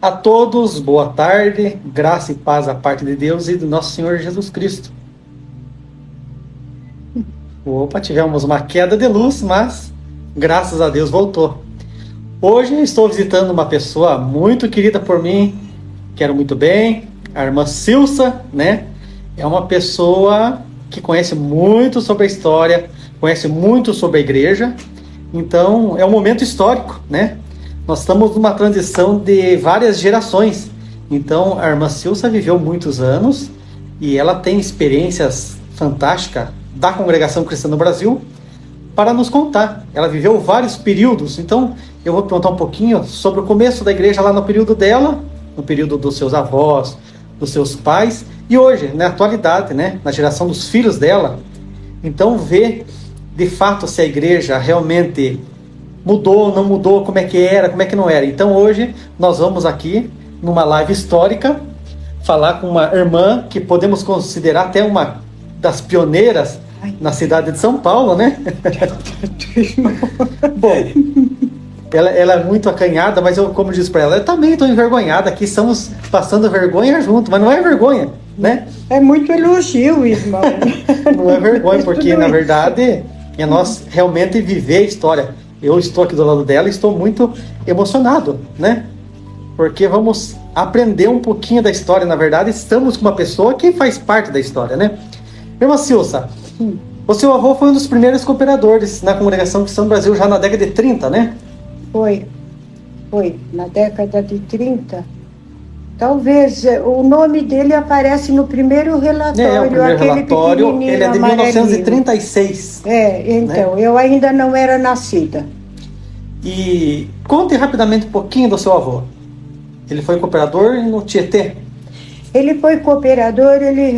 A todos, boa tarde, graça e paz da parte de Deus e do nosso Senhor Jesus Cristo. Opa, tivemos uma queda de luz, mas graças a Deus voltou. Hoje estou visitando uma pessoa muito querida por mim, quero muito bem, a irmã Silsa, né? É uma pessoa que conhece muito sobre a história, conhece muito sobre a igreja, então é um momento histórico, né? Nós estamos numa transição de várias gerações. Então, a irmã Silsa viveu muitos anos e ela tem experiências fantásticas da congregação cristã no Brasil para nos contar. Ela viveu vários períodos, então eu vou perguntar um pouquinho sobre o começo da igreja lá no período dela, no período dos seus avós, dos seus pais, e hoje, na atualidade, né, na geração dos filhos dela. Então, ver de fato se a igreja realmente mudou, não mudou, como é que era, como é que não era. Então hoje nós vamos aqui, numa live histórica, falar com uma irmã que podemos considerar até uma das pioneiras na cidade de São Paulo, né? Bom, ela é muito acanhada, mas eu, como disse para ela, eu também estou envergonhada, aqui estamos passando vergonha junto, mas não é vergonha, né? É muito elogio, irmão. Não é vergonha, porque na verdade é nós realmente viver a história. Eu estou aqui do lado dela e estou muito emocionado, né? Porque vamos aprender um pouquinho da história. Na verdade, estamos com uma pessoa que faz parte da história, né? Irmã Silsa, o seu avô foi um dos primeiros cooperadores na Congregação Cristã do Brasil já na década de 30, né? Foi. Na década de 30. Talvez o nome dele aparece no primeiro relatório. O primeiro relatório, ele é de 1936. Então, né? Eu ainda não era nascida. E conte rapidamente um pouquinho do seu avô. Ele foi cooperador no Tietê? Ele foi cooperador, ele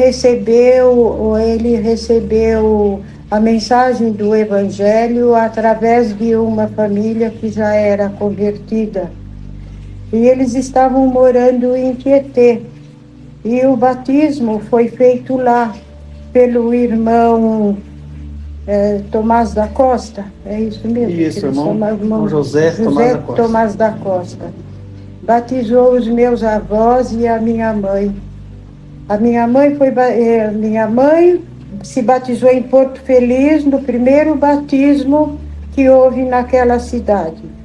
recebeu a mensagem do Evangelho através de uma família que já era convertida. E eles estavam morando em Tietê. E o batismo foi feito lá pelo irmão Tomás da Costa. É isso mesmo? Isso, irmão José Tomás da Costa. Batizou os meus avós e a minha mãe. A minha mãe se batizou em Porto Feliz no primeiro batismo que houve naquela cidade.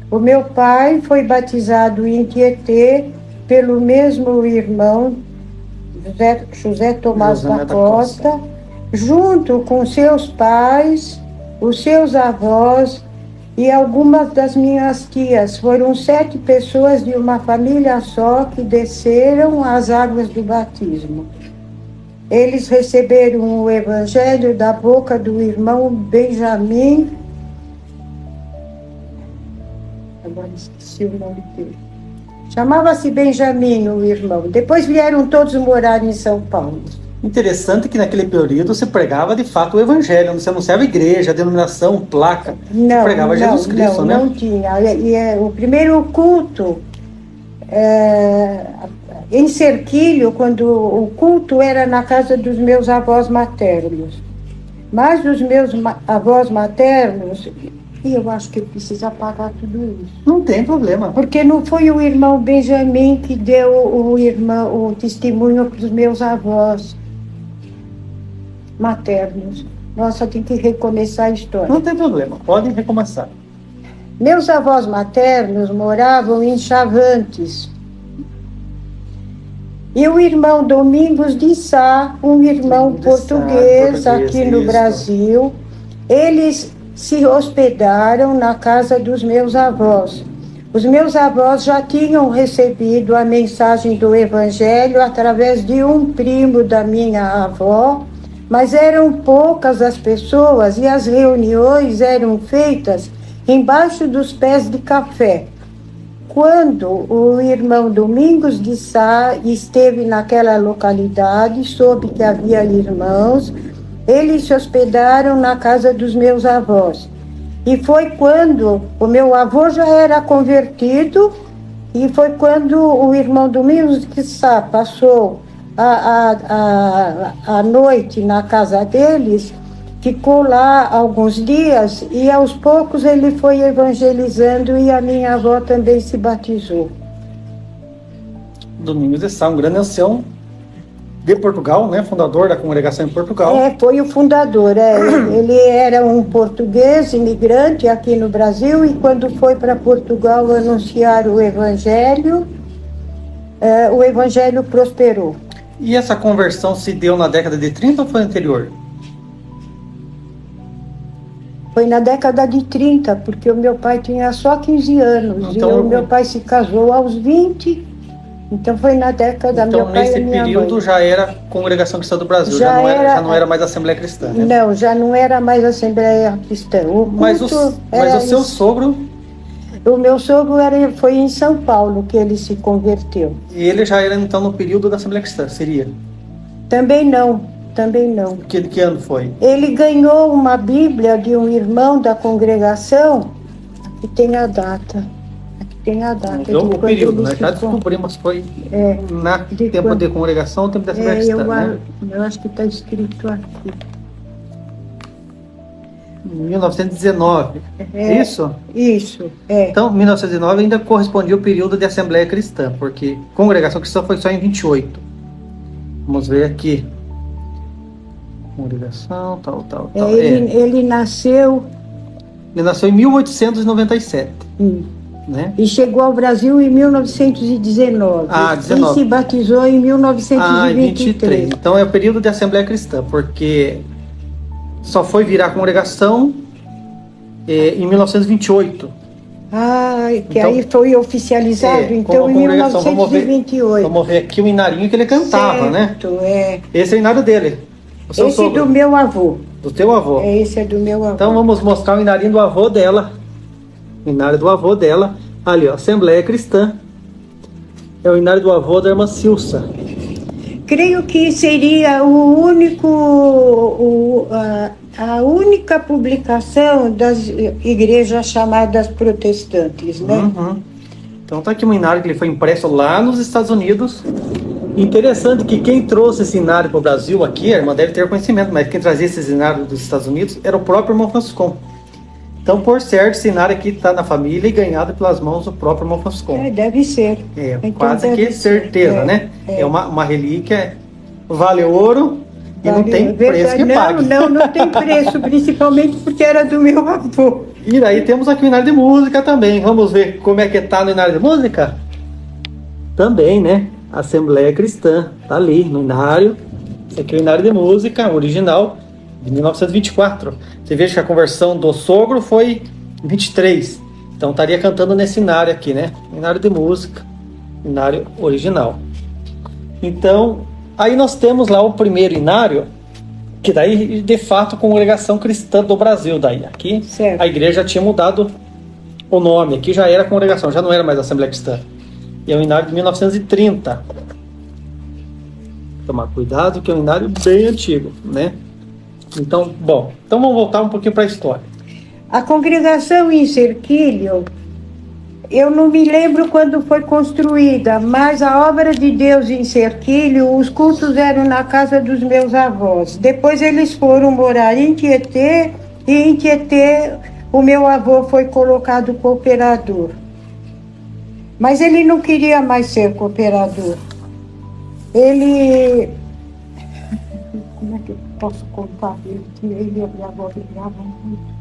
O meu pai foi batizado em Tietê pelo mesmo irmão, José Tomás da Costa, junto com seus pais, os seus avós e algumas das minhas tias. Foram 7 pessoas de uma família só que desceram as águas do batismo. Eles receberam o evangelho da boca do irmão Benjamin. Agora esqueci o nome dele. Chamava-se Benjamin, o irmão. Depois vieram todos morar em São Paulo. Interessante que naquele período se pregava de fato o evangelho, não se anunciava a igreja, a denominação, placa. Não, se pregava Jesus Cristo, né? Não tinha. O primeiro culto, em Cerquilho, quando o culto era na casa dos meus avós maternos. Mas os meus avós maternos... E eu acho que eu preciso apagar tudo isso. Não tem problema. Porque não foi o irmão Benjamin que deu o testemunho para os meus avós maternos. Nossa, tem que recomeçar a história. Não tem problema, podem recomeçar. Meus avós maternos moravam em Chavantes. E o irmão Domingos de Sá, um irmão português aqui no Brasil, eles se hospedaram na casa dos meus avós. Os meus avós já tinham recebido a mensagem do Evangelho através de um primo da minha avó, mas eram poucas as pessoas e as reuniões eram feitas embaixo dos pés de café. Quando o irmão Domingos de Sá esteve naquela localidade, soube que havia irmãos, eles se hospedaram na casa dos meus avós. E foi quando o meu avô já era convertido, e foi quando o irmão Domingos de Sá passou a noite na casa deles, ficou lá alguns dias, e aos poucos ele foi evangelizando, e a minha avó também se batizou. Domingos de Sá, um grande ancião de Portugal, né? Fundador da congregação em Portugal. Foi o fundador. Ele era um português imigrante aqui no Brasil e quando foi para Portugal anunciar o Evangelho prosperou. E essa conversão se deu na década de 30 ou foi anterior? Foi na década de 30, porque o meu pai tinha só 15 anos. Então, e o meu pai se casou aos 20. Então foi na década Então, meu pai nesse e minha período mãe. já era Congregação Cristã do Brasil, já não era mais Assembleia Cristã, né? Não, já não era mais Assembleia Cristã. Mas o seu sogro... O meu sogro foi em São Paulo que ele se converteu. E ele já era, então, no período da Assembleia Cristã, seria? Também não. Que ano foi? Ele ganhou uma Bíblia de um irmão da congregação, aqui tem a data. Então, o período, nós já descobrimos, foi tempo de congregação ou tempo da Assembleia Cristã, né? Eu acho que está escrito aqui. 1919, isso? Isso, Então, 1919 ainda correspondia ao período de Assembleia Cristã, porque Congregação Cristã foi só em 28. Vamos ver aqui. Congregação, tal. Ele nasceu... Ele nasceu em 1897. Né? E chegou ao Brasil em 1919. 19. E se batizou em 1923. Então é o período de Assembleia Cristã, porque só foi virar congregação em 1928. Então, aí foi oficializado, então, em 1928. Vamos ver aqui o inarinho que ele cantava, certo, né? Esse é o inário dele. Esse do meu avô. Do teu avô. Esse é do meu avô. Então vamos mostrar o inarinho do avô dela. O inário do avô dela. Ali, ó, Assembleia Cristã. É o inário do avô da irmã Silsa. Creio que seria a única publicação das igrejas chamadas protestantes, né? Uhum. Então tá aqui um inário que ele foi impresso lá nos Estados Unidos. Interessante que quem trouxe esse inário para o Brasil aqui, a irmã deve ter conhecimento, mas quem trazia esse inário dos Estados Unidos era o próprio irmão Franciscon. Então, por certo, esse inário aqui está na família e ganhado pelas mãos do próprio irmão Franciscon. Deve ser. Então, quase que certeza, né? É uma relíquia, vale ouro e não tem preço que pague. Não tem preço, principalmente porque era do meu avô. E daí temos aqui o inário de música também. Vamos ver como é que está no inário de música? Também, né? Assembleia Cristã, tá ali no inário. Esse aqui é o inário de música original de 1924. Você veja que a conversão do sogro foi em 23. Então estaria cantando nesse inário aqui, né? Inário de música, inário original. Então, aí nós temos lá o primeiro inário, que daí de fato Congregação Cristã do Brasil. Daí aqui certo. A igreja tinha mudado o nome, aqui já era congregação, já não era mais Assembleia Cristã. E é um inário de 1930. Tomar cuidado que é um inário bem antigo, né? Então vamos voltar um pouquinho para a história. A congregação em Cerquilho, eu não me lembro quando foi construída, mas a obra de Deus em Cerquilho, os cultos eram na casa dos meus avós. Depois eles foram morar em Tietê, e em Tietê o meu avô foi colocado cooperador. Mas ele não queria mais ser cooperador. Ele... Como é que eu posso contar? Ele e a minha avó brigavam muito.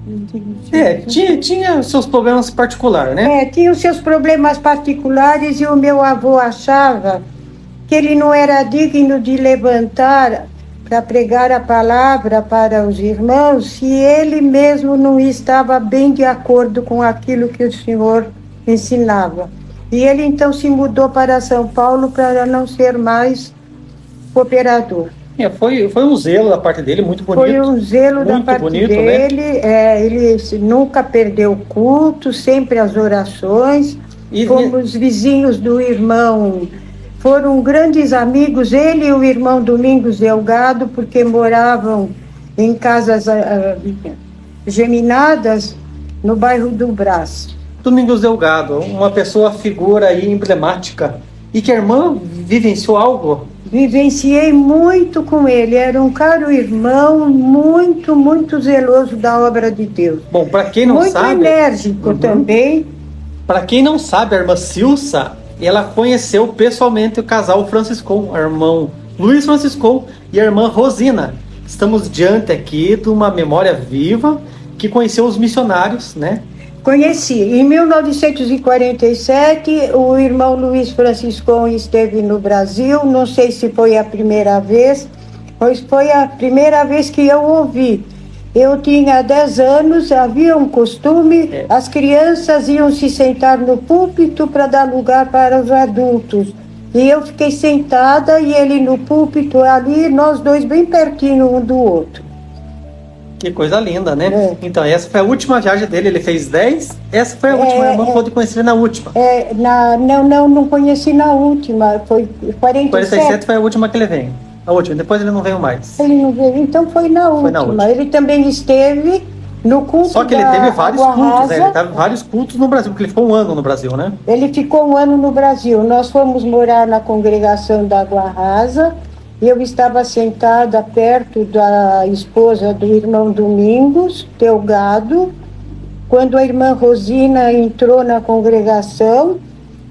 Tinha seus problemas particulares, né? Tinha os seus problemas particulares e o meu avô achava que ele não era digno de levantar para pregar a palavra para os irmãos se ele mesmo não estava bem de acordo com aquilo que o Senhor ensinava. E ele então se mudou para São Paulo para não ser mais cooperador. Foi um zelo da parte dele, muito bonito. Foi um zelo da parte dele, né? Ele nunca perdeu o culto, sempre as orações. Fomos vizinhos do irmão, foram grandes amigos, ele e o irmão Domingos Delgado, porque moravam em casas geminadas no bairro do Brás. Domingos Delgado, uma figura aí emblemática. E que a irmã vivenciou algo? Vivenciei muito com ele. Era um caro irmão, muito, muito zeloso da obra de Deus. Bom, para quem não sabe... Muito enérgico também. Para quem não sabe, a irmã Silsa e ela conheceu pessoalmente o casal Franciscon, o irmão Luiz Franciscon e a irmã Rosina. Estamos diante aqui de uma memória viva que conheceu os missionários, né? Conheci. Em 1947, o irmão Luiz Franciscon esteve no Brasil. Não sei se foi a primeira vez, pois foi a primeira vez que eu ouvi. Eu tinha 10 anos, havia um costume, as crianças iam se sentar no púlpito para dar lugar para os adultos. E eu fiquei sentada e ele no púlpito ali, nós dois bem pertinho um do outro. Que coisa linda, né? Então, essa foi a última viagem dele, ele fez 10, essa foi a última, a irmã pôde conhecer na última. Não conheci na última, foi 47. 47 foi a última que ele veio, a última, depois ele não veio mais. Ele não veio, então foi na última. Ele também esteve no culto. Só que ele teve vários cultos, né? Ele teve vários cultos no Brasil, porque ele ficou um ano no Brasil, né? Ele ficou um ano no Brasil. Nós fomos morar na congregação da Água Rasa. Eu estava sentada perto da esposa do irmão Domingos, Teogado. Quando a irmã Rosina entrou na congregação,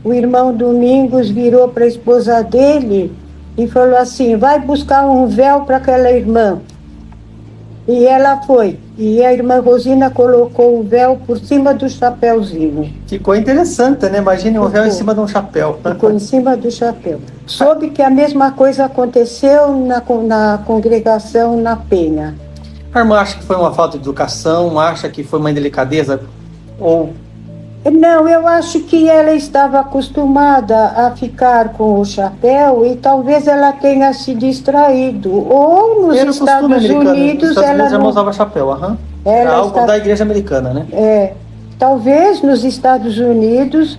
o irmão Domingos virou para a esposa dele e falou assim: vai buscar um véu para aquela irmã. E ela foi. E a irmã Rosina colocou o véu por cima do chapéuzinho. Ficou interessante, né? Imagine um véu em cima de um chapéu. Ficou em cima do chapéu. Soube que a mesma coisa aconteceu na congregação na Penha. A irmã acha que foi uma falta de educação? Acha que foi uma indelicadeza? Ou... Não, eu acho que ela estava acostumada a ficar com o chapéu e talvez ela tenha se distraído. Ou nos Estados Unidos ela não usava chapéu, era algo da igreja americana, né? Talvez nos Estados Unidos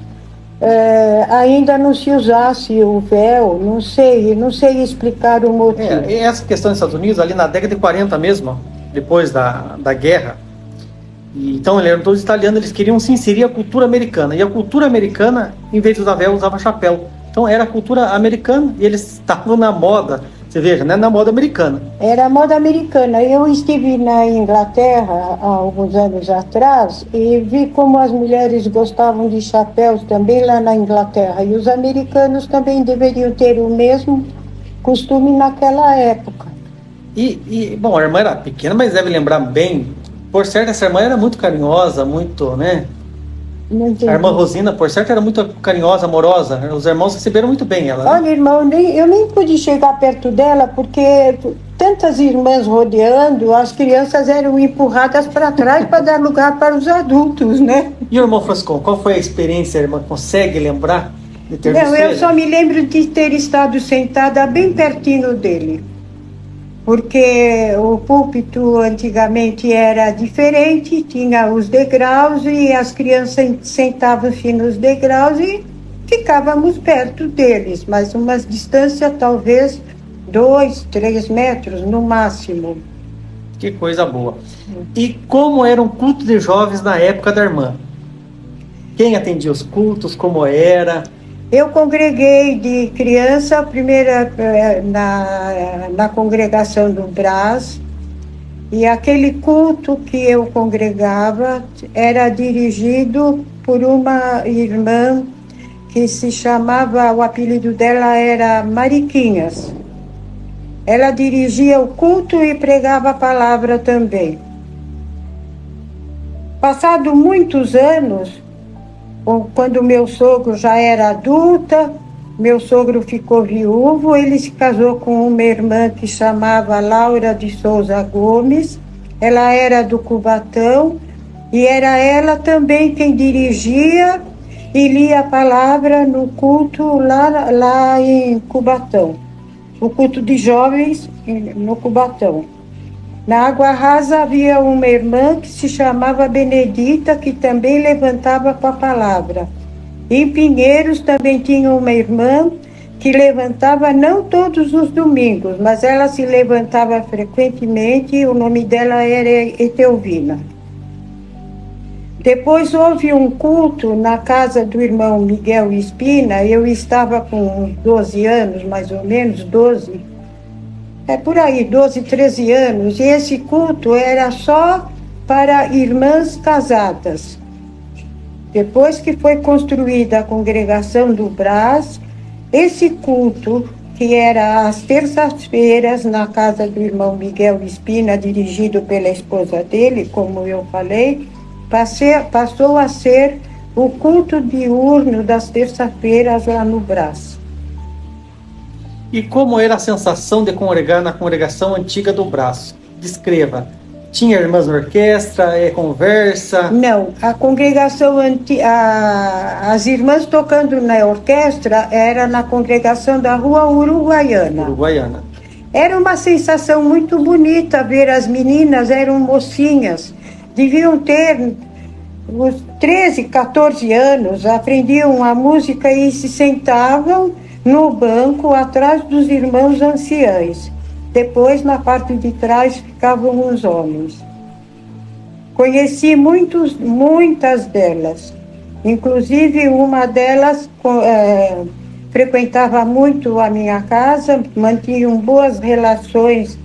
ainda não se usasse o véu, não sei explicar o motivo. E essa questão dos Estados Unidos, ali na década de 40 mesmo, depois da guerra, então eles eram todos italianos, eles queriam se inserir a cultura americana, e a cultura americana, em vez de usar véu, usava chapéu. Então era a cultura americana e eles estavam na moda, você veja, né? Na moda americana. Era a moda americana. Eu estive na Inglaterra há alguns anos atrás e vi como as mulheres gostavam de chapéus também lá na Inglaterra, e os americanos também deveriam ter o mesmo costume naquela época. Bom, a irmã era pequena, mas deve lembrar bem. Por certo, essa irmã era muito carinhosa, muito, né? A irmã Rosina, por certo, era muito carinhosa, amorosa. Os irmãos receberam muito bem ela. Né? Olha, irmão, eu nem pude chegar perto dela, porque tantas irmãs rodeando, as crianças eram empurradas para trás para dar lugar para os adultos, né? E o irmão Franciscon, qual foi a experiência, irmã? Consegue lembrar de ter visto ele? Eu só me lembro de ter estado sentada bem pertinho dele. Porque o púlpito antigamente era diferente, tinha os degraus e as crianças sentavam-se nos degraus e ficávamos perto deles, mas uma distância talvez 2, 3 metros no máximo. Que coisa boa. E como era um culto de jovens na época da irmã? Quem atendia os cultos, como era? Eu congreguei de criança, primeira na congregação do Brás, e aquele culto que eu congregava era dirigido por uma irmã que se chamava, o apelido dela era Mariquinhas. Ela dirigia o culto e pregava a palavra também. Passado muitos anos, quando meu sogro já era adulta, meu sogro ficou viúvo, ele se casou com uma irmã que chamava Laura de Souza Gomes, ela era do Cubatão, e era ela também quem dirigia e lia a palavra no culto lá em Cubatão, o culto de jovens no Cubatão. Na Água Rasa havia uma irmã que se chamava Benedita, que também levantava com a palavra. Em Pinheiros também tinha uma irmã que levantava não todos os domingos, mas ela se levantava frequentemente, o nome dela era Etelvina. Depois houve um culto na casa do irmão Miguel Espina, eu estava com uns 12 anos, mais ou menos, 12 por aí, 12, 13 anos, e esse culto era só para irmãs casadas. Depois que foi construída a congregação do Brás, esse culto, que era às terças-feiras na casa do irmão Miguel Espina, dirigido pela esposa dele, como eu falei, passou a ser o culto diurno das terças-feiras lá no Brás. E como era a sensação de congregar na congregação antiga do Brás? Descreva. Tinha irmãs na orquestra, conversa? Não, a congregação, as irmãs tocando na orquestra era na congregação da Rua Uruguaiana. Era uma sensação muito bonita ver as meninas, eram mocinhas, deviam ter uns 13, 14 anos, aprendiam a música e se sentavam no banco atrás dos irmãos anciães. Depois, na parte de trás, ficavam os homens. Conheci muitas delas. Inclusive, uma delas frequentava muito a minha casa, mantinham boas relações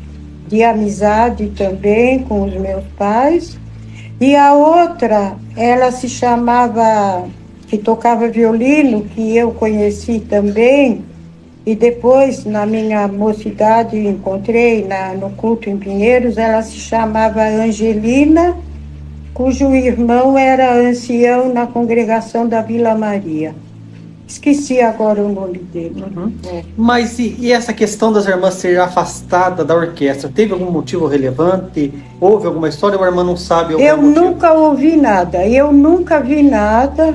de amizade também com os meus pais. E a outra, ela se chamava, que tocava violino, que eu conheci também, e depois, na minha mocidade, encontrei no culto em Pinheiros, ela se chamava Angelina, cujo irmão era ancião na congregação da Vila Maria. Esqueci agora o nome dele. Uhum. Mas e essa questão das irmãs serem afastadas da orquestra? Teve algum motivo relevante? Houve alguma história ou a irmã não sabe? Eu nunca ouvi nada, eu nunca vi nada.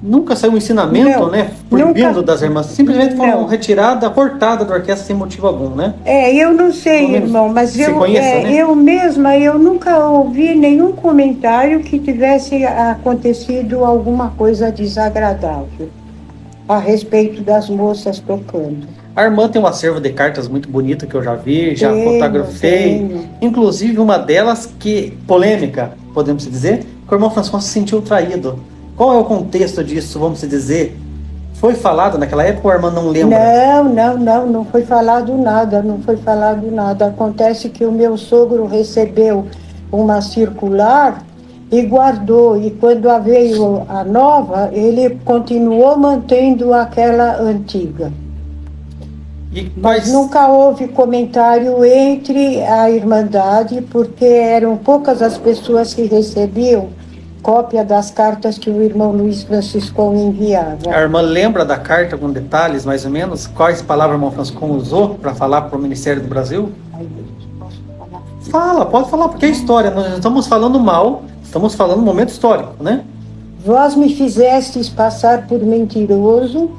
Nunca saiu um ensinamento, não, né? Proibindo das irmãs. Simplesmente foram retiradas, cortadas da orquestra sem motivo algum, né? Eu não sei, irmão, mas eu mesma, eu nunca ouvi nenhum comentário que tivesse acontecido alguma coisa desagradável a respeito das moças tocando. A irmã tem um acervo de cartas muito bonito que eu já vi, já fotografei. Inclusive uma delas que, polêmica, podemos dizer, que o irmão Francisco se sentiu traído. Qual é o contexto disso, vamos dizer? Foi falado naquela época ou a irmã não lembra? Não foi falado nada, Acontece que o meu sogro recebeu uma circular e guardou, e quando veio a nova, ele continuou mantendo aquela antiga. Mas nunca houve comentário entre a Irmandade, porque eram poucas as pessoas que recebiam cópia das cartas que o irmão Luiz Francisco enviava. A irmã lembra da carta com detalhes, mais ou menos? Quais palavras o irmão Francisco usou para falar para o Ministério do Brasil? Pode falar, porque é história. Nós estamos falando mal, estamos falando um momento histórico, né? Vós me fizestes passar por mentiroso.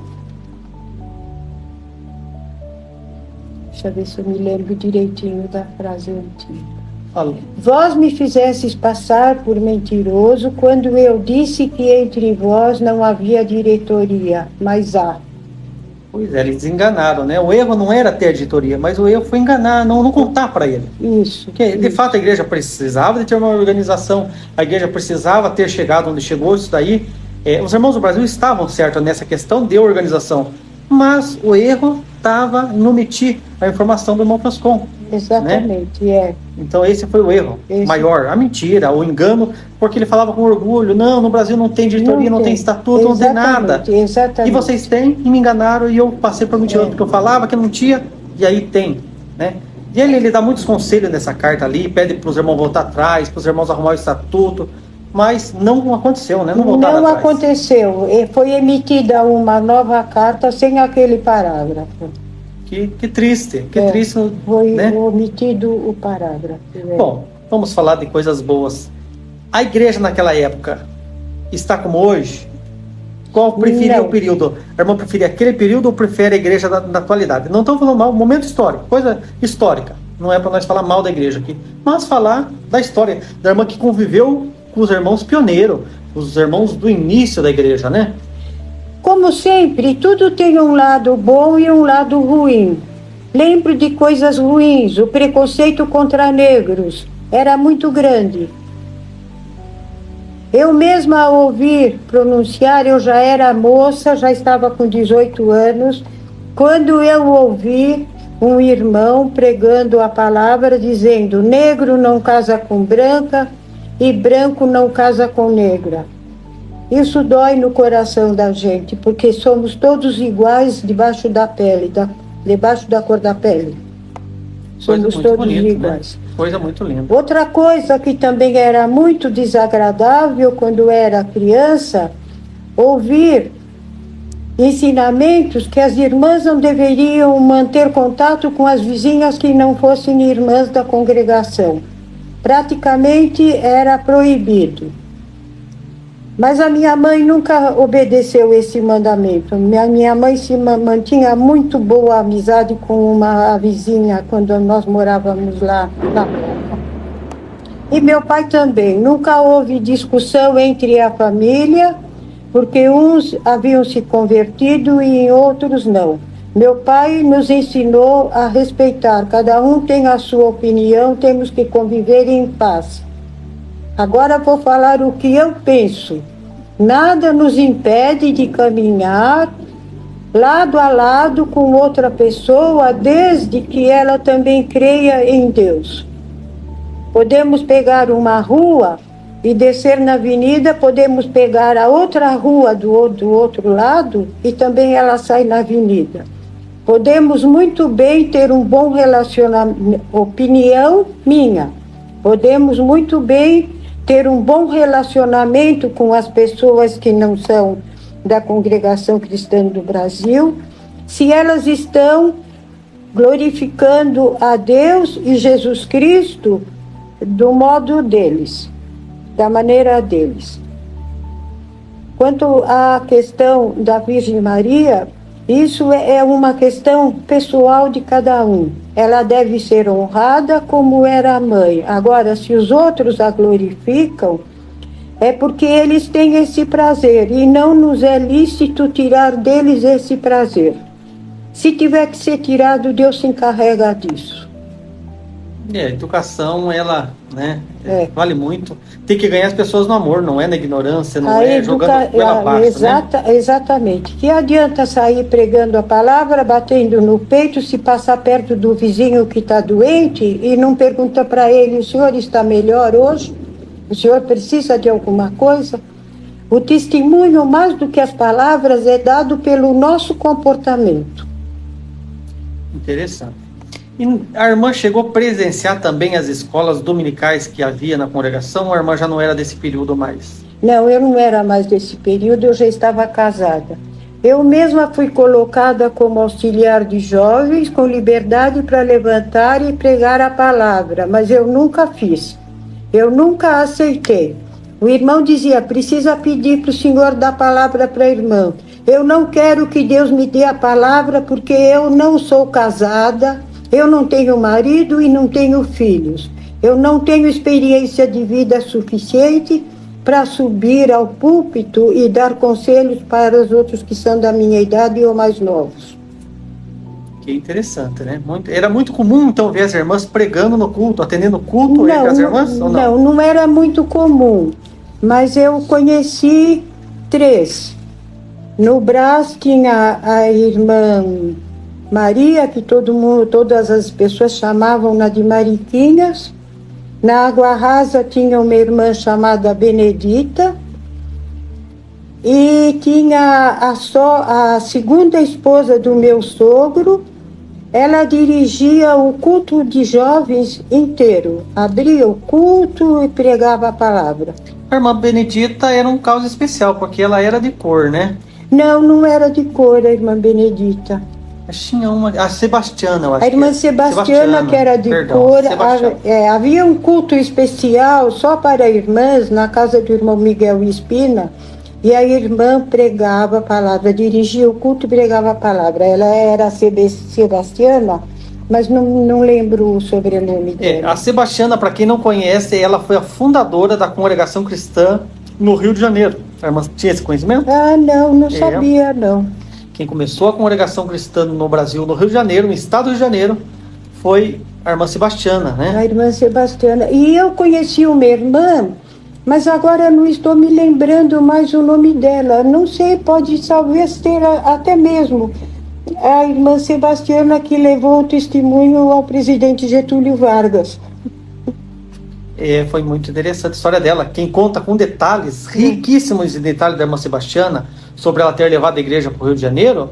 Deixa eu ver se eu me lembro direitinho da frase antiga. Vós me fizestes passar por mentiroso quando eu disse que entre vós não havia diretoria, mas há. Pois é, eles enganaram, né? O erro não era ter a diretoria, mas o erro foi enganar, não contar para ele. Isso. Porque, de fato, a igreja precisava de ter uma organização, a igreja precisava ter chegado onde chegou, isso daí. Os irmãos do Brasil estavam certos nessa questão de organização, mas o erro estava em omitir a informação do irmão Francisco. Exatamente, né? Então esse foi o erro maior, a mentira, o engano, porque ele falava com orgulho, não, no Brasil não tem diretoria, não tem estatuto, não tem nada. Exatamente. E vocês têm, e me enganaram, e eu passei por mentiroso, porque eu falava que não tinha, e aí tem, né? E ele dá muitos conselhos nessa carta ali, pede para os irmãos voltar atrás, para os irmãos arrumar o estatuto, mas não aconteceu, né? Não aconteceu, foi emitida uma nova carta sem aquele parágrafo. Que triste, triste. Foi omitido o parágrafo. Bom, vamos falar de coisas boas. A igreja naquela época está como hoje? Qual preferia o período? A irmã preferia aquele período ou prefere a igreja da atualidade? Não estamos falando mal, momento histórico, coisa histórica. Não é para nós falar mal da igreja aqui, mas falar da história, da irmã que conviveu com os irmãos pioneiros, os irmãos do início da igreja, né? Como sempre, tudo tem um lado bom e um lado ruim. Lembro de coisas ruins, o preconceito contra negros era muito grande. Eu mesma, ao ouvir pronunciar, eu já era moça, já estava com 18 anos, quando eu ouvi um irmão pregando a palavra, dizendo: negro não casa com branca e branco não casa com negra. Isso dói no coração da gente, porque somos todos iguais debaixo da pele, debaixo da cor da pele. Somos todos bonito, iguais. Né? Coisa muito linda. Outra coisa que também era muito desagradável quando era criança, ouvir ensinamentos que as irmãs não deveriam manter contato com as vizinhas que não fossem irmãs da congregação. Praticamente era proibido. Mas a minha mãe nunca obedeceu esse mandamento. Minha mãe se mantinha muito boa amizade com uma vizinha quando nós morávamos lá na Moca. E meu pai também. Nunca houve discussão entre a família, porque uns haviam se convertido e outros não. Meu pai nos ensinou a respeitar. Cada um tem a sua opinião, temos que conviver em paz. Agora vou falar o que eu penso. Nada nos impede de caminhar lado a lado com outra pessoa, desde que ela também creia em Deus. Podemos pegar uma rua e descer na avenida, podemos pegar a outra rua do outro lado e também ela sai na avenida. Podemos muito bem ter um bom relacionamento, opinião minha, podemos muito bem ter um bom relacionamento com as pessoas que não são da Congregação Cristã do Brasil, se elas estão glorificando a Deus e Jesus Cristo do modo deles, da maneira deles. Quanto à questão da Virgem Maria, isso é uma questão pessoal de cada um. Ela deve ser honrada como era a mãe. Agora, se os outros a glorificam, é porque eles têm esse prazer e não nos é lícito tirar deles esse prazer. Se tiver que ser tirado, Deus se encarrega disso. A educação, ela, né, vale muito. Tem que ganhar as pessoas no amor, não é na ignorância, não jogando pela abaixo, né? Exatamente. Que adianta sair pregando a palavra, batendo no peito, se passar perto do vizinho que está doente e não pergunta para ele, o senhor está melhor hoje? O senhor precisa de alguma coisa? O testemunho, mais do que as palavras, é dado pelo nosso comportamento. Interessante. E a irmã chegou a presenciar também as escolas dominicais que havia na congregação, ou a irmã já não era desse período mais? Não, eu não era mais desse período, eu já estava casada. Eu mesma fui colocada como auxiliar de jovens, com liberdade para levantar e pregar a palavra, mas eu nunca fiz. Eu nunca aceitei. O irmão dizia, precisa pedir para o senhor dar a palavra para a irmã. Eu não quero que Deus me dê a palavra porque eu não sou casada, eu não tenho marido e não tenho filhos. Eu não tenho experiência de vida suficiente para subir ao púlpito e dar conselhos para os outros que são da minha idade ou mais novos. Que interessante, né? Era muito comum, então, ver as irmãs pregando no culto, atendendo o culto entre as irmãs? Ou não? Não era muito comum, mas eu conheci 3. No Brás tinha a irmã Maria, que todas as pessoas chamavam-na de Mariquinhas. Na Água Rasa tinha uma irmã chamada Benedita. E tinha a segunda esposa do meu sogro. Ela dirigia o culto de jovens inteiro. Abria o culto e pregava a palavra. A irmã Benedita era um caso especial, porque ela era de cor, né? Não era de cor a irmã Benedita. Tinha a Sebastiana, eu acho. A irmã Sebastiana, que era de cor. Havia um culto especial só para irmãs na casa do irmão Miguel Espina, e a irmã pregava a palavra, dirigia o culto e pregava a palavra. Ela era Sebastiana, mas não lembro o sobrenome dela. A Sebastiana, para quem não conhece, ela foi a fundadora da Congregação Cristã no Rio de Janeiro. A irmã tinha esse conhecimento? Não sabia, não. Quem começou a Congregação Cristã no Brasil, no Rio de Janeiro, no estado do Rio de Janeiro, foi a irmã Sebastiana, né? A irmã Sebastiana. E eu conheci uma irmã, mas agora não estou me lembrando mais o nome dela. Não sei, pode talvez ter até mesmo a irmã Sebastiana que levou o testemunho ao presidente Getúlio Vargas. Foi muito interessante a história dela. Quem conta com detalhes, riquíssimos de detalhes da irmã Sebastiana, sobre ela ter levado a igreja para o Rio de Janeiro,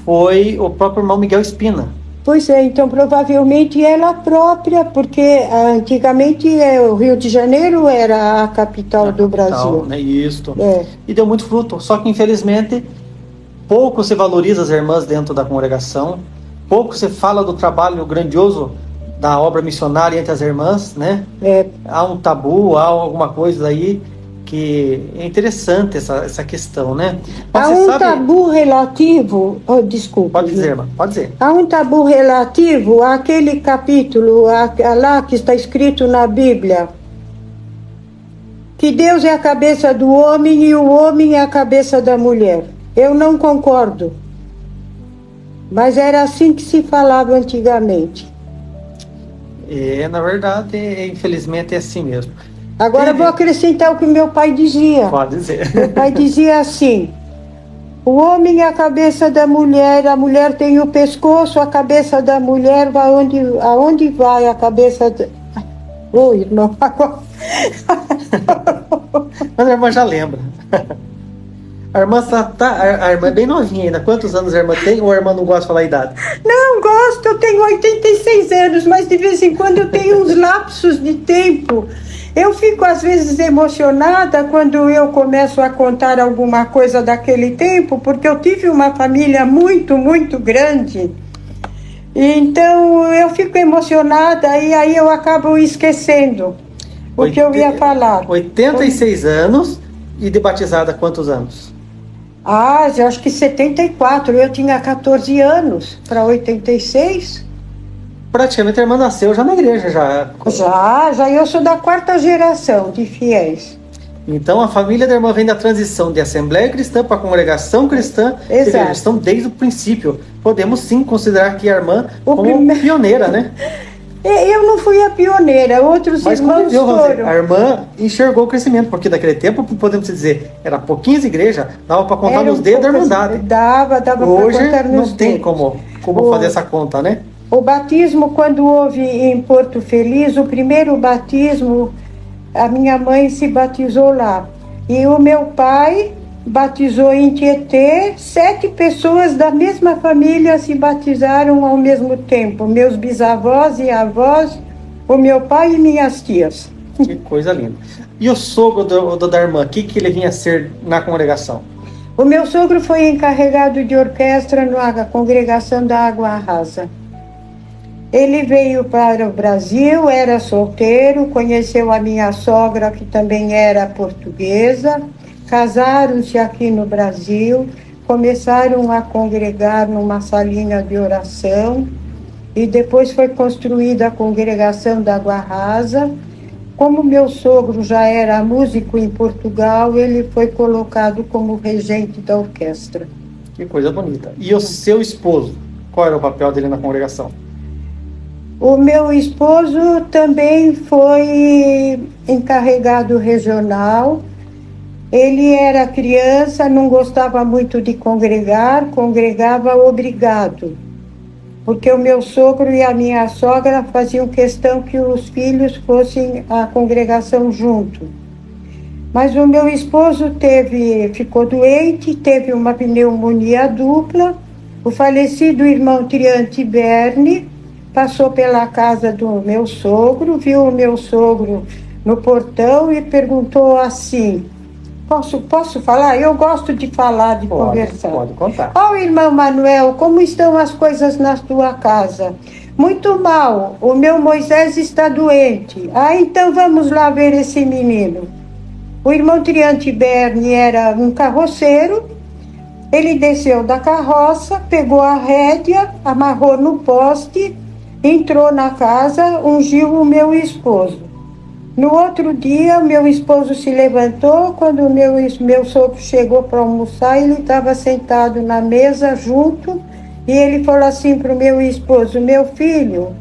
foi o próprio irmão Miguel Espina. Pois é, então provavelmente ela própria, porque antigamente o Rio de Janeiro era a capital do Brasil. Né? Isso. E deu muito fruto. Só que infelizmente pouco se valoriza as irmãs dentro da congregação, pouco se fala do trabalho grandioso da obra missionária entre as irmãs, né? Há um tabu, há alguma coisa aí que é interessante essa questão, né? Mas há tabu relativo, desculpa. Pode dizer, irmã, pode dizer. Há um tabu relativo àquele capítulo lá que está escrito na Bíblia, que Deus é a cabeça do homem e o homem é a cabeça da mulher. Eu não concordo, mas era assim que se falava antigamente. Na verdade, infelizmente é assim mesmo. Agora vou acrescentar o que meu pai dizia. Pode dizer. Meu pai dizia assim: o homem é a cabeça da mulher, a mulher tem o pescoço, a cabeça da mulher vai aonde vai a cabeça da... Oi, irmão. Mas a irmã já lembra. A irmã é bem novinha ainda. Quantos anos a irmã tem ou a irmã não gosta de falar a idade? Não, gosto. Eu tenho 86 anos, mas de vez em quando eu tenho uns lapsos de tempo. Eu fico às vezes emocionada quando eu começo a contar alguma coisa daquele tempo, porque eu tive uma família muito, muito grande. Então eu fico emocionada e aí eu acabo esquecendo o que eu ia falar. 86 anos e de batizada quantos anos? Eu acho que 74. Eu tinha 14 anos para 86. Praticamente a irmã nasceu já na igreja, Já, eu sou da 4ª geração de fiéis. Então a família da irmã vem da transição de Assembleia Cristã para Congregação Cristã. Exato. Eles estão desde o princípio. Podemos sim considerar que a irmã como pioneira, né? Eu não fui a pioneira, outros irmãos foram. A irmã enxergou o crescimento, porque daquele tempo, podemos dizer, era pouquinhas igrejas, dava para contar nos dedos da Irmandade. Dava para contar nos dedos. Hoje não tem como fazer essa conta, né? O batismo, quando houve em Porto Feliz, o primeiro batismo, a minha mãe se batizou lá. E o meu pai batizou em Tietê. 7 pessoas da mesma família se batizaram ao mesmo tempo. Meus bisavós e avós, o meu pai e minhas tias. Que coisa linda. E o sogro da irmã, o que ele vinha a ser na congregação? O meu sogro foi encarregado de orquestra na congregação da Água Rasa. Ele veio para o Brasil, era solteiro, conheceu a minha sogra, que também era portuguesa, casaram-se aqui no Brasil, começaram a congregar numa salinha de oração e depois foi construída a congregação da Água Rasa. Como meu sogro já era músico em Portugal, ele foi colocado como regente da orquestra. Que coisa bonita. E o seu esposo, qual era o papel dele na congregação? O meu esposo também foi encarregado regional. Ele era criança, não gostava muito de congregar, congregava obrigado. Porque o meu sogro e a minha sogra faziam questão que os filhos fossem à congregação junto. Mas o meu esposo ficou doente, teve uma pneumonia dupla. O falecido irmão Triante Berni passou pela casa do meu sogro, viu o meu sogro no portão e perguntou assim: Posso falar? Eu gosto de falar, conversar. Pode contar. Irmão Manuel, como estão as coisas na tua casa? Muito mal, o meu Moisés está doente. Então vamos lá ver esse menino. O irmão Triante Berni era um carroceiro. Ele desceu da carroça, pegou a rédea, amarrou no poste, entrou na casa, ungiu o meu esposo. No outro dia, meu esposo se levantou. Quando o meu sogro chegou para almoçar, ele estava sentado na mesa junto e ele falou assim para o meu esposo: meu filho,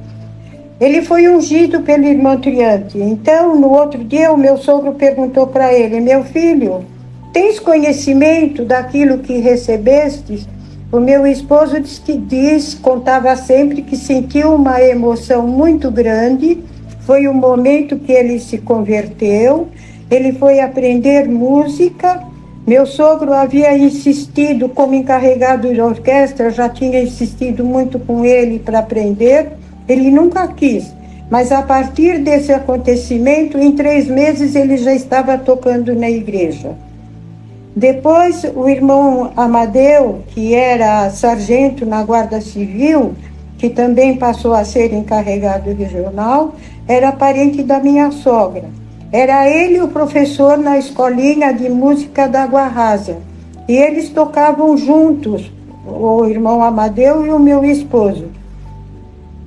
ele foi ungido pelo irmão Triante. Então, no outro dia, o meu sogro perguntou para ele: meu filho, tens conhecimento daquilo que recebestes? O meu esposo contava sempre que sentiu uma emoção muito grande foi o momento que ele se converteu, ele foi aprender música. Meu sogro havia insistido, como encarregado de orquestra, já tinha insistido muito com ele para aprender, ele nunca quis. Mas a partir desse acontecimento, em 3 meses ele já estava tocando na igreja. Depois, o irmão Amadeu, que era sargento na Guarda Civil, que também passou a ser encarregado regional, era parente da minha sogra. Era ele o professor na escolinha de música da Água Rasa. E eles tocavam juntos, o irmão Amadeu e o meu esposo.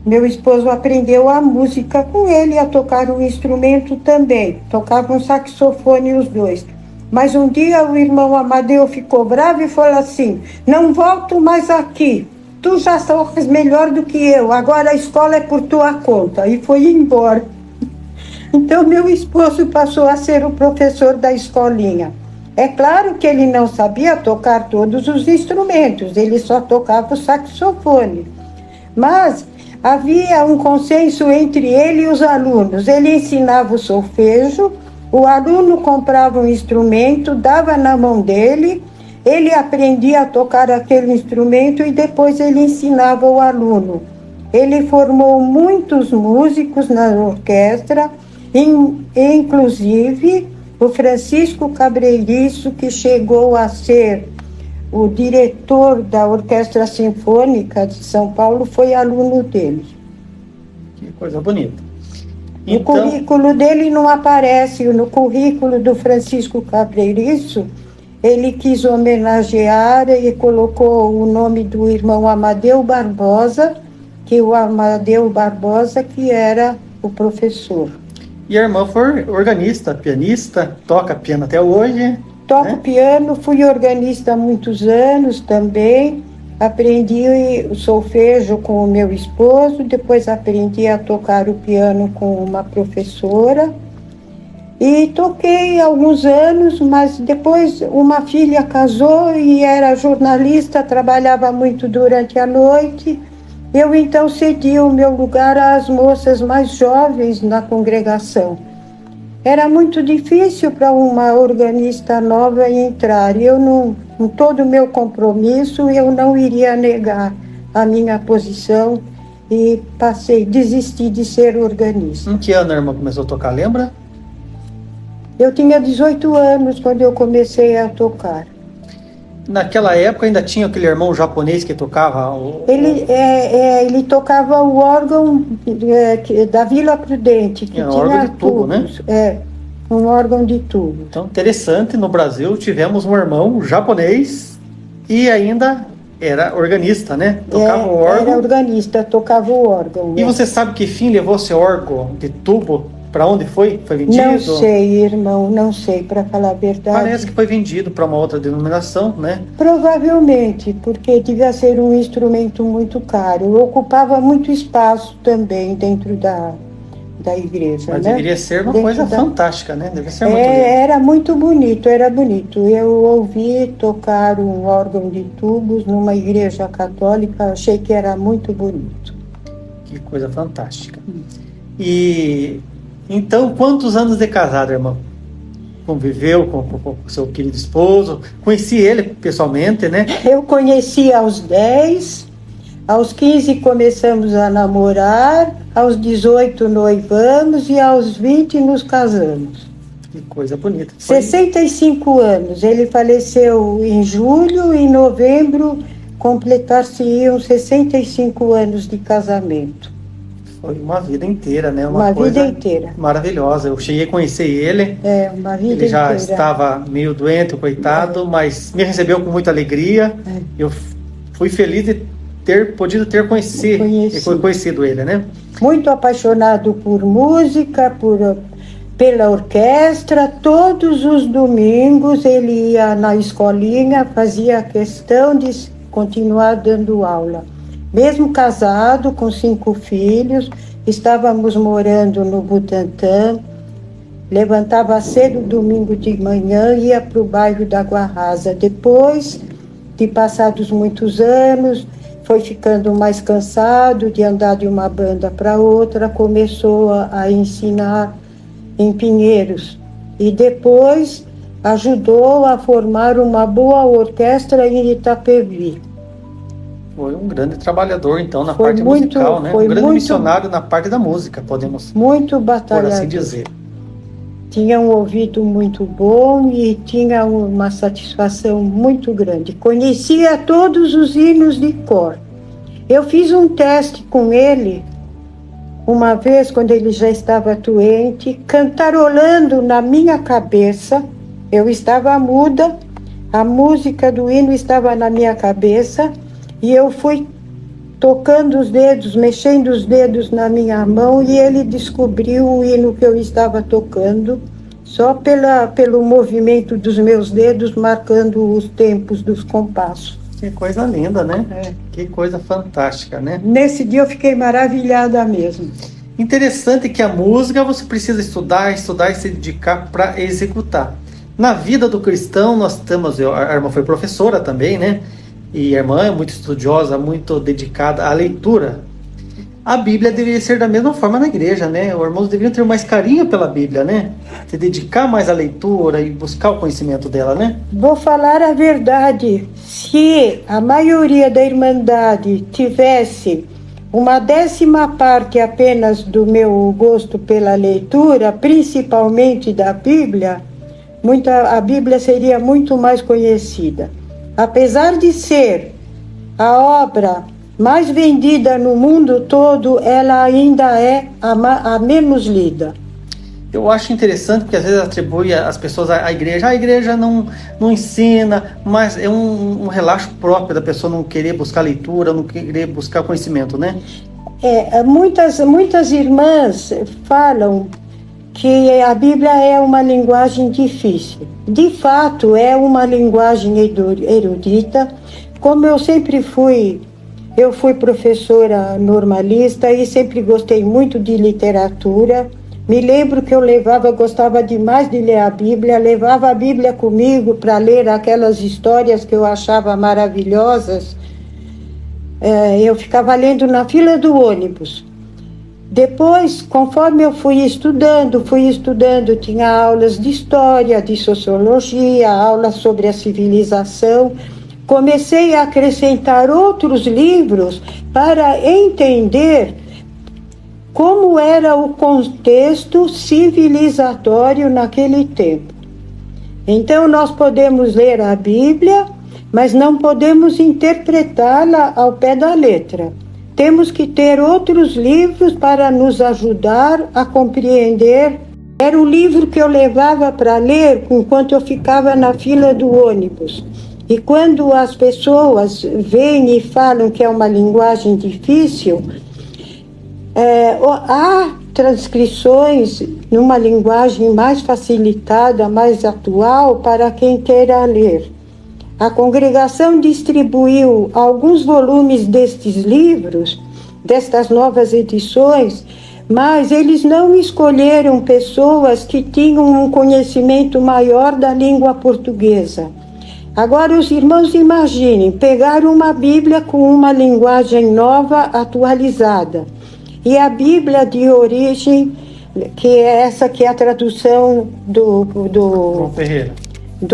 Meu esposo aprendeu a música com ele, a tocar o instrumento também. Tocavam saxofone os dois. Mas um dia o irmão Amadeu ficou bravo e falou assim: não volto mais aqui. Tu já tocas melhor do que eu, agora a escola é por tua conta. E foi embora. Então meu esposo passou a ser o professor da escolinha. É claro que ele não sabia tocar todos os instrumentos, ele só tocava o saxofone. Mas havia um consenso entre ele e os alunos. Ele ensinava o solfejo, o aluno comprava um instrumento, dava na mão dele, ele aprendia a tocar aquele instrumento e depois ele ensinava o aluno. Ele formou muitos músicos na orquestra, inclusive o Francisco Cabreiriço, que chegou a ser o diretor da Orquestra Sinfônica de São Paulo, foi aluno dele. Que coisa bonita. O currículo dele não aparece, no currículo do Francisco Cabreiriço, ele quis homenagear e colocou o nome do irmão Amadeu Barbosa, que o Amadeu Barbosa que era o professor. E a irmã foi organista, pianista, toca piano até hoje. Toco piano, fui organista há muitos anos também. Aprendi o solfejo com o meu esposo, depois aprendi a tocar o piano com uma professora. E toquei alguns anos, mas depois uma filha casou e era jornalista, trabalhava muito durante a noite. Eu então cedi o meu lugar às moças mais jovens na congregação. Era muito difícil para uma organista nova entrar. Eu não, com todo o meu compromisso, eu não iria negar a minha posição e desisti de ser organista. Em que ano a irmã começou a tocar, lembra? Eu tinha 18 anos quando eu comecei a tocar. Naquela época ainda tinha aquele irmão japonês que tocava? Ele tocava o órgão da Vila Prudente, que tinha órgão de tubo, tubos, né? Um órgão de tubo. Então, interessante, no Brasil tivemos um irmão japonês e ainda era organista, né? Tocava o órgão. Era organista, tocava o órgão. E você sabe que fim levou esse órgão de tubo? Para onde foi? Foi vendido? Não sei, irmão, não sei, para falar a verdade. Parece que foi vendido para uma outra denominação, né? Provavelmente, porque devia ser um instrumento muito caro. Ocupava muito espaço também dentro da igreja. Mas né? deveria ser uma coisa fantástica, né? Deve ser muito lindo. Era muito bonito, era bonito. Eu ouvi tocar um órgão de tubos numa igreja católica, achei que era muito bonito. Que coisa fantástica. E então, quantos anos de casado, irmão? Conviveu com o seu querido esposo? Conheci ele pessoalmente, né? Eu conheci aos 10, aos 15 começamos a namorar, aos 18 noivamos e aos 20 nos casamos. Que coisa bonita. 65 anos. Ele faleceu em julho, em novembro completar-se-iam 65 anos de casamento. Foi uma vida inteira, né? Uma vida inteira. Maravilhosa. Eu cheguei a conhecer ele. Uma vida inteira. Ele já estava meio doente, coitado, mas me recebeu com muita alegria. Eu fui feliz de ter podido conhecido ele, né? Muito apaixonado por música, pela orquestra. Todos os domingos ele ia na escolinha, fazia questão de continuar dando aula. Mesmo casado, com 5 filhos, estávamos morando no Butantã, levantava cedo domingo de manhã e ia para o bairro da Água Rasa. Depois de passados muitos anos, foi ficando mais cansado de andar de uma banda para outra, começou a ensinar em Pinheiros e depois ajudou a formar uma boa orquestra em Itapevi. Foi um grande trabalhador, então, na parte musical, né? Um grande missionário na parte da música, podemos muito batalhador, por assim dizer. Tinha um ouvido muito bom e tinha uma satisfação muito grande. Conhecia todos os hinos de cor. Eu fiz um teste com ele, uma vez, quando ele já estava doente, cantarolando na minha cabeça. Eu estava muda, a música do hino estava na minha cabeça, e eu fui tocando os dedos, mexendo os dedos na minha mão, e ele descobriu o hino que eu estava tocando, só pelo movimento dos meus dedos, marcando os tempos dos compassos. Que coisa linda, né? Que coisa fantástica, né? Nesse dia eu fiquei maravilhada mesmo. Interessante que a música você precisa estudar e se dedicar para executar. Na vida do cristão, nós temos, a irmã foi professora também, né? E a irmã é muito estudiosa, muito dedicada à leitura. A Bíblia deveria ser da mesma forma na igreja, né? Os irmãos deveriam ter mais carinho pela Bíblia, né? Se dedicar mais à leitura e buscar o conhecimento dela, né? Vou falar a verdade. Se a maioria da Irmandade tivesse uma 10ª parte apenas do meu gosto pela leitura, principalmente da Bíblia, a Bíblia seria muito mais conhecida. Apesar de ser a obra mais vendida no mundo todo, ela ainda é a menos lida. Eu acho interessante porque às vezes atribui as pessoas à igreja. A igreja não ensina, mas é um relaxo próprio da pessoa não querer buscar leitura, não querer buscar conhecimento, né? Muitas irmãs falam que a Bíblia é uma linguagem difícil. De fato, é uma linguagem erudita. Como eu sempre fui professora normalista e sempre gostei muito de literatura. Me lembro que gostava demais de ler a Bíblia, levava a Bíblia comigo para ler aquelas histórias que eu achava maravilhosas. Eu ficava lendo na fila do ônibus. Depois, conforme eu fui estudando, tinha aulas de história, de sociologia, aulas sobre a civilização. Comecei a acrescentar outros livros para entender como era o contexto civilizatório naquele tempo. Então, nós podemos ler a Bíblia, mas não podemos interpretá-la ao pé da letra. Temos que ter outros livros para nos ajudar a compreender. Era o livro que eu levava para ler enquanto eu ficava na fila do ônibus. E quando as pessoas vêm e falam que é uma linguagem difícil, há transcrições numa linguagem mais facilitada, mais atual, para quem queira ler. A congregação distribuiu alguns volumes destes livros, destas novas edições, mas eles não escolheram pessoas que tinham um conhecimento maior da língua portuguesa. Agora, os irmãos imaginem, pegar uma Bíblia com uma linguagem nova, atualizada, e a Bíblia de origem, que é essa que é a tradução do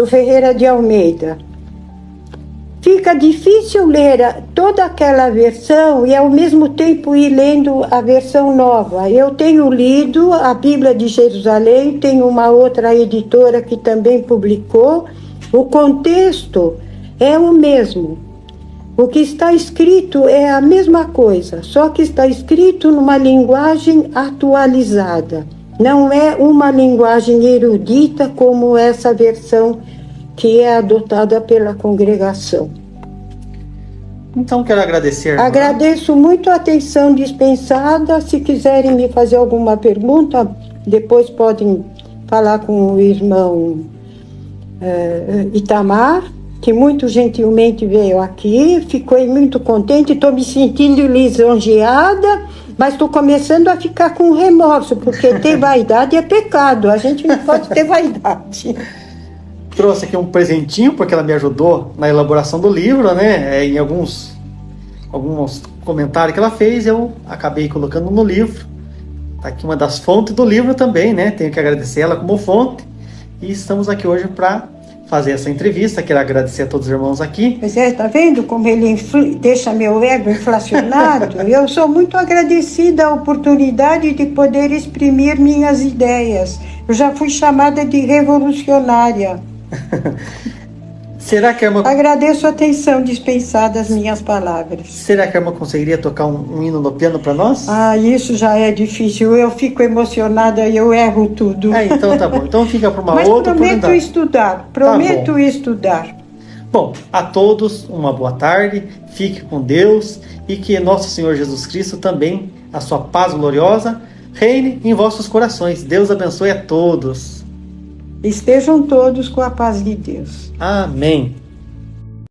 Ferreira de Almeida. Fica difícil ler toda aquela versão e, ao mesmo tempo, ir lendo a versão nova. Eu tenho lido a Bíblia de Jerusalém, tem uma outra editora que também publicou. O contexto é o mesmo. O que está escrito é a mesma coisa, só que está escrito numa linguagem atualizada. Não é uma linguagem erudita como essa versão que é adotada pela congregação. Então, quero agradecer. Agradeço muito a atenção dispensada. Se quiserem me fazer alguma pergunta, depois podem falar com o irmão Itamar, que muito gentilmente veio aqui. Fiquei muito contente, estou me sentindo lisonjeada, mas estou começando a ficar com remorso, porque ter vaidade é pecado, a gente não pode ter vaidade. Trouxe aqui um presentinho, porque ela me ajudou na elaboração do livro, né? Em alguns alguns comentários que ela fez, eu acabei colocando no livro. Está aqui uma das fontes do livro também, né? Tenho que agradecer ela como fonte. E estamos aqui hoje para fazer essa entrevista. Quero agradecer a todos os irmãos aqui. Pois é, tá vendo como ele deixa meu ego inflacionado? Eu sou muito agradecida à oportunidade de poder exprimir minhas ideias. Eu já fui chamada de revolucionária. Será que a irmã... Agradeço a atenção dispensada às minhas palavras. Será que a irmã conseguiria tocar um hino no piano para nós? Ah, isso já é difícil. Eu fico emocionada e eu erro tudo. Então tá bom. Então fica para uma Mas outra prometo oportunidade. estudar. Prometo estudar. Bom, a todos uma boa tarde. Fique com Deus e que nosso Senhor Jesus Cristo também, a sua paz gloriosa, reine em vossos corações. Deus abençoe a todos. Estejam todos com a paz de Deus. Amém.